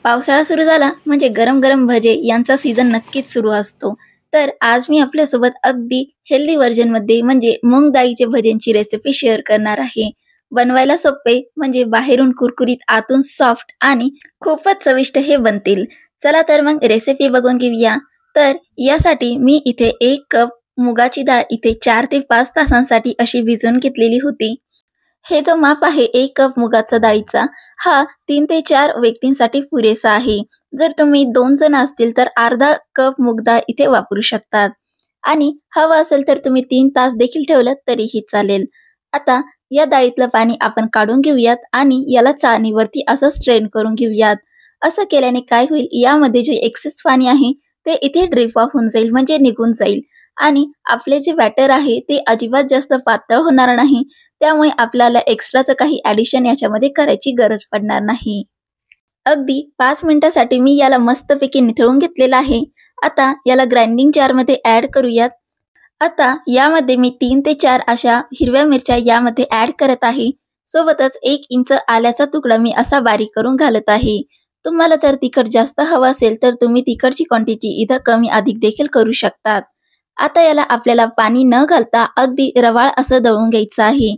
पावसाळा सुरू झाला म्हणजे गरम गरम भजे यांचा सीझन नक्कीच सुरू असतो. तर आज मी आपल्यासोबत अगदी हेल्दी व्हर्जनमध्ये म्हणजे मूग डाळीचे भज्यांची रेसिपी शेअर करणार आहे. बनवायला सोपे म्हणजे बाहेरून कुरकुरीत आतून सॉफ्ट आणि खूपच चविष्ट हे बनतील. चला तर मग रेसिपी बघून घेऊया. तर यासाठी मी इथे 1 कप मुगाची डाळ इथे 4 ते 5 तासांसाठी अशी भिजवून घेतलेली होती. हे जो माप आहे 1 कप मुगाचा डाळीचा, हा 3 ते 4 व्यक्तींसाठी पुरेसा आहे. जर तुम्ही 2 जण असतील तर अर्धा कप मूग डाळ इथे वापरू शकतात आणि हवं असेल तर तुम्ही 3 तास देखील ठेवलं तरीही चालेल. आता या डाळीतलं पाणी आपण काढून घेऊयात आणि याला चाळणीवरती असं स्ट्रेन करून घेऊयात. असं केल्याने काय होईल, यामध्ये जे एक्सेस पाणी आहे ते इथे ड्रिप ऑफ होऊन जाईल म्हणजे निघून जाईल आणि आपले जे बॅटर आहे ते अजिबात जास्त पातळ होणार नाही. त्यामुळे आपल्याला एक्स्ट्राचं काही ॲडिशन याच्यामध्ये करायची गरज पडणार नाही. अगदी 5 मिनिटासाठी मी याला मस्तपैकी निथळून घेतलेलं आहे. आता याला ग्राइंडिंग जारमध्ये ॲड करूयात. आता यामध्ये मी 3 ते 4 अशा हिरव्या मिरच्या यामध्ये ॲड करत आहे. सोबतच 1 इंच आल्याचा तुकडा मी असा बारीक करून घालत आहे. तुम्हाला जर तिखट जास्त हवं असेल तर तुम्ही तिखटची क्वांटिटी इथं कमी अधिक देखील करू शकतात. आता याला आपल्याला पाणी न घालता अगदी रवाळ असं दळून घ्यायचं आहे.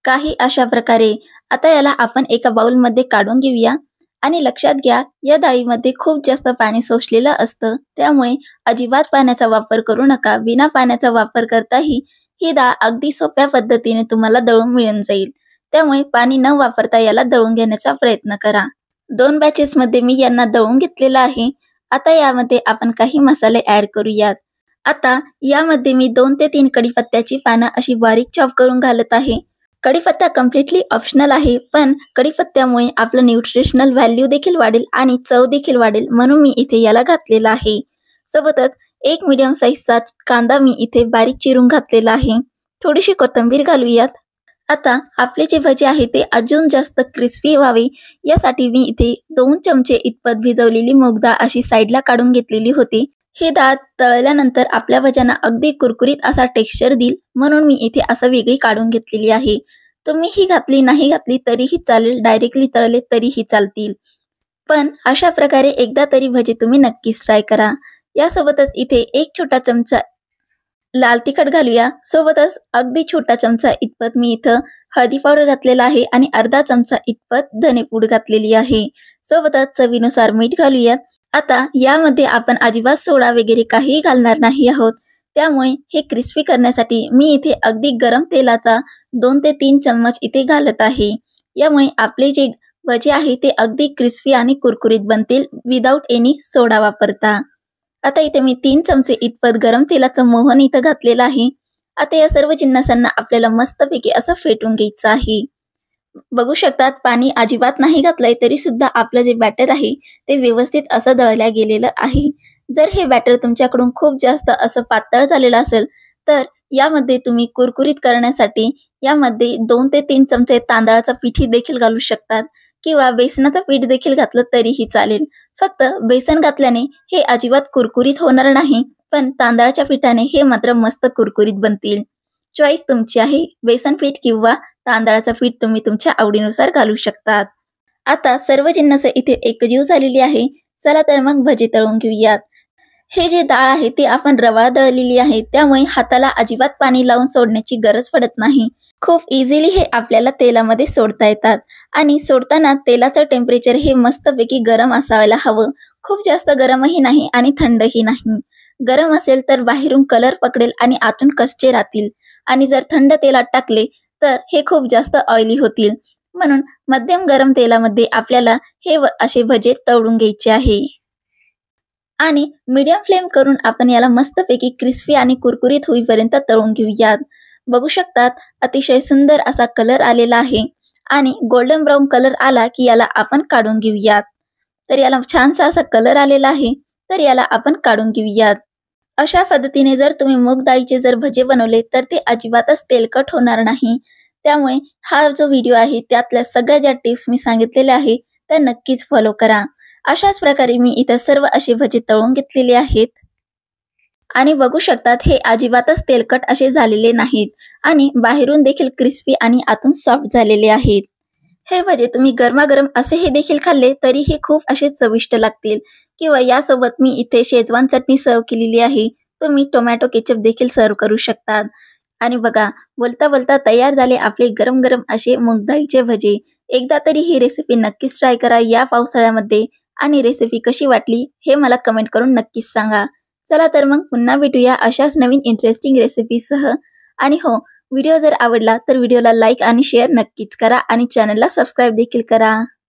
काही अशा प्रकारे. आता याला आपण एका बाउलमध्ये काढून घेऊया आणि लक्षात घ्या, या डाळीमध्ये खूप जास्त पाणी शोषलेलं असतं. त्यामुळे अजिबात पाण्याचा वापर करू नका. बिना पाण्याचा वापर करताही ही डाळ अगदी सोप्या पद्धतीने तुम्हाला दळून मिळून जाईल. त्यामुळे पाणी न वापरता याला दळून घेण्याचा प्रयत्न करा. 2 बॅचेसमध्ये मी यांना दळून घेतलेलं आहे. आता यामध्ये आपण काही मसाले ॲड करूयात. आता यामध्ये मी 2 ते 3 कढीपत्त्याची पानं अशी बारीक चॉप करून घालत आहे. कढीपत्ता कम्प्लिटली ऑप्शनल आहे, पण कढीपत्त्यामुळे आपलं न्यूट्रिशनल व्हॅल्यू देखील वाढेल आणि चव देखील वाढेल, म्हणून मी इथे याला घातलेला आहे. सोबतच 1 मीडियम साईजचा कांदा मी इथे बारीक चिरून घातलेला आहे. थोडीशी कोथिंबीर घालूयात. आता आपले जे भजे आहे ते अजून जास्त क्रिस्पी व्हावे यासाठी मी इथे 2 चमचे इतपत भिजवलेली मूग डाळ अशी साईडला काढून घेतलेली होती. ही डाळ तळल्यानंतर आपल्या भज्यांना अगदी कुरकुरीत असा टेक्स्चर देईल, म्हणून मी इथे असं वेगळी काढून घेतलेली आहे. तुम्ही ही घातली नाही घातली तरीही चालेल, डायरेक्टली तळले तरीही चालतील. पण अशा प्रकारे एकदा तरी भजे तुम्ही नक्कीच ट्राय करा. यासोबतच इथे 1 छोटा चमचा लाल तिखट घालूया. सोबतच अगदी छोटा चमचा इतपत मी इथं हळदी पावडर घातलेला आहे आणि अर्धा चमचा इतपत धनेपूड घातलेली आहे. सोबतच चवीनुसार मीठ घालूयात. आता यामध्ये आपण अजिबात सोडा वगैरे काहीही घालणार नाही आहोत. त्यामुळे हे क्रिस्पी करण्यासाठी मी इथे अगदी गरम तेलाचा 2 ते 3 चम्मच इथे घालत आहे. यामुळे आपले जे भजे आहे ते अगदी क्रिस्पी आणि कुरकुरीत बनतील विदाऊट एनी सोडा वापरता. आता इथे मी 3 चमचे इतपत गरम तेलाचं मोहन इथं घातलेलं आहे. आता या सर्व जिन्नसांना आपल्याला मस्तपैकी असं फेटून घ्यायचं आहे. बघू शकतात, पाणी अजिबात नाही घातलंय तरी सुद्धा आपलं जे बॅटर आहे ते व्यवस्थित असं दळल्या गेलेलं आहे. जर हे बॅटर तुमच्याकडून खूप जास्त असं पातळ झालेलं असेल तर यामध्ये तुम्ही कुरकुरीत करण्यासाठी यामध्ये 2 ते 3 चमचे तांदळाचं पीठही देखील घालू शकतात किंवा बेसनाचं पीठ देखील घातलं तरीही चालेल. फक्त बेसन घातल्याने हे अजिबात कुरकुरीत होणार नाही, पण तांदळाच्या पिठाने हे मात्र मस्त कुरकुरीत बनतील. चॉईस तुमची आहे. बेसन पीठ किंवा तांदळाचं पीठ तुम्ही तुमच्या आवडीनुसार घालू शकतात. आता सर्व जिन्नस इथे एकजीव झालेली आहे. चला तर मग भजी तळून घेऊयात. हे जे डाळ आहे ती आपण रवाळ दळलेली आहे, त्यामुळे हाताला अजिबात पाणी लावून सोडण्याची गरज पडत नाही. खूप इझिली हे आपल्याला तेलामध्ये सोडता येतात आणि सोडताना तेलाचं टेम्परेचर हे मस्तपैकी गरम असायला हवं. खूप जास्त गरमही नाही आणि थंडही नाही. गरम असेल तर बाहेरून कलर पकडेल आणि आतून कच्चे राहतील आणि जर थंड तेलात टाकले तर हे खूप जास्त ऑइली होतील. म्हणून मध्यम गरम तेलामध्ये आपल्याला हे असे भजे तळून घ्यायचे आहे आणि मीडियम फ्लेम करून आपण याला मस्तपैकी क्रिस्पी आणि कुरकुरीत होईपर्यंत तळून घेऊयात. बघू शकतात, अतिशय सुंदर असा कलर आलेला आहे आणि गोल्डन ब्राऊन कलर आला की याला आपण काढून घेऊयात. तर याला छानसा असा कलर आलेला आहे, तर याला आपण काढून घेऊयात. अशा पद्धतीने जर तुम्ही मूग डाळीचे जर भजे बनवले तर ते अजिबातच तेलकट होणार नाही. त्यामुळे हा जो व्हिडिओ आहे त्यातल्या सगळ्या ज्या टिप्स मी सांगितलेल्या आहे त्या नक्कीच फॉलो करा. अशाच प्रकारे मी इतर सर्व असे भजे तळून घेतलेले आहेत आणि बघू शकतात हे अजिबातच तेलकट असे झालेले नाहीत आणि बाहेरून देखील क्रिस्पी आणि आतून सॉफ्ट झालेले आहेत. हे भजे तुम्ही गरमागरम असेही देखील खाल्ले तरीही खूप असे चविष्ट लागतील. किंवा यासोबत मी इथे शेजवान चटणी सर्व्ह केलेली आहे. तुम्ही टोमॅटो केचप देखील सर्व्ह करू शकतात. आणि बघा, बोलता बोलता तयार झाले आपले गरम गरम असे मूग डाळीचे भजे. एकदा तरी ही रेसिपी नक्कीच ट्राय करा या पावसाळ्यामध्ये. आणि रेसिपी कशी वाटली हे मला कमेंट करून नक्कीच सांगा. चला तर मग पुन्हा भेटूया अशाच नवीन इंटरेस्टिंग रेसिपीसह. आणि हो, व्हिडिओ जर आवडला तर व्हिडिओला लाईक आणि शेअर नक्कीच करा आणि चॅनलला सबस्क्राईब देखील करा.